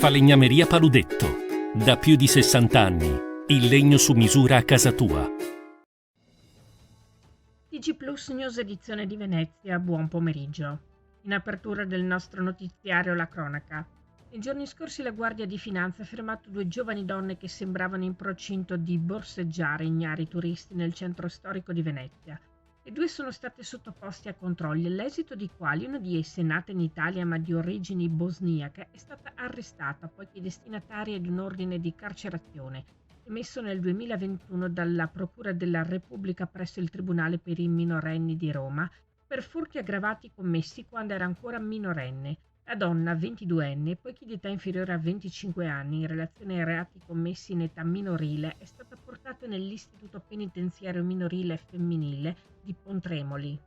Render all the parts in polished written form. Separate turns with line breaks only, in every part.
Falegnameria Paludetto. Da più di 60 anni. Il legno su misura a casa tua.
TG Plus News edizione di Venezia, buon pomeriggio. In apertura del nostro notiziario la cronaca. Nei giorni scorsi la Guardia di Finanza ha fermato 2 giovani donne che sembravano in procinto di borseggiare ignari turisti nel centro storico di Venezia. Le 2 sono state sottoposte a controlli, all'esito di quali una di esse, nata in Italia ma di origini bosniache, è stata arrestata poiché destinataria di un ordine di carcerazione emesso nel 2021 dalla Procura della Repubblica presso il Tribunale per i minorenni di Roma per furti aggravati commessi quando era ancora minorenne. La donna, 22enne, poiché di età inferiore a 25 anni in relazione ai reati commessi in età minorile, è stata portata nell'Istituto Penitenziario Minorile Femminile di Pontremoli.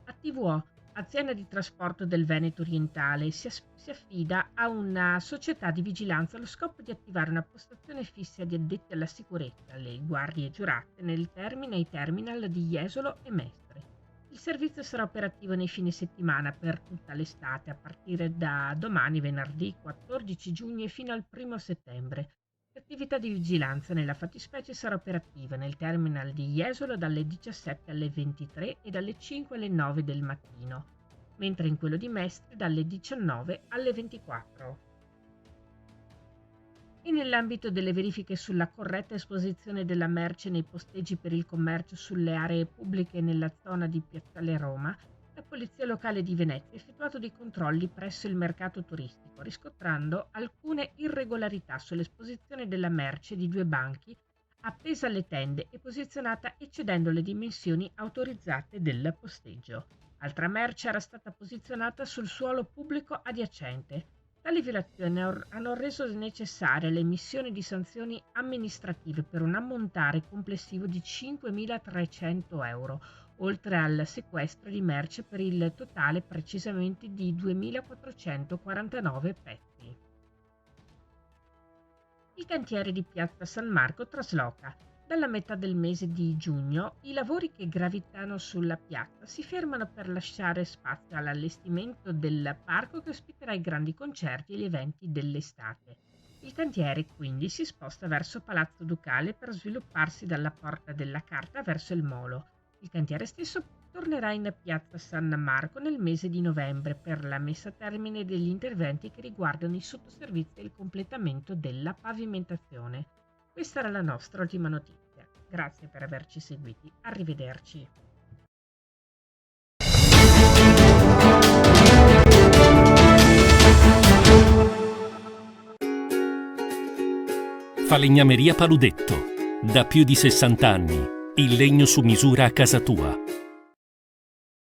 ATVO, azienda di trasporto del Veneto orientale, si affida a una società di vigilanza allo scopo di attivare una postazione fissa di addetti alla sicurezza, le guardie giurate, ai terminal di Jesolo e Mestre. Il servizio sarà operativo nei fine settimana per tutta l'estate, a partire da domani, venerdì 14 giugno, e fino al 1 settembre. L'attività di vigilanza nella fattispecie sarà operativa nel terminal di Jesolo dalle 17 alle 23 e dalle 5 alle 9 del mattino, mentre in quello di Mestre dalle 19 alle 24. E nell'ambito delle verifiche sulla corretta esposizione della merce nei posteggi per il commercio sulle aree pubbliche nella zona di Piazzale Roma, la Polizia Locale di Venezia ha effettuato dei controlli presso il mercato turistico, riscontrando alcune irregolarità sull'esposizione della merce di 2 banchi appesa alle tende e posizionata eccedendo le dimensioni autorizzate del posteggio. Altra merce era stata posizionata sul suolo pubblico adiacente. Tali violazioni hanno reso necessaria l'emissione di sanzioni amministrative per un ammontare complessivo di 5.300 euro, oltre al sequestro di merce per il totale precisamente di 2.449 pezzi. Il cantiere di Piazza San Marco trasloca. Dalla metà del mese di giugno i lavori che gravitano sulla piazza si fermano per lasciare spazio all'allestimento del parco che ospiterà i grandi concerti e gli eventi dell'estate. Il cantiere quindi si sposta verso Palazzo Ducale per svilupparsi dalla Porta della Carta verso il Molo. Il cantiere stesso tornerà in Piazza San Marco nel mese di novembre per la messa a termine degli interventi che riguardano i sottoservizi e il completamento della pavimentazione. Questa era la nostra ultima notizia. Grazie per averci seguiti. Arrivederci.
Falegnameria Paludetto. Da più di 60 anni. Il legno su misura a casa tua.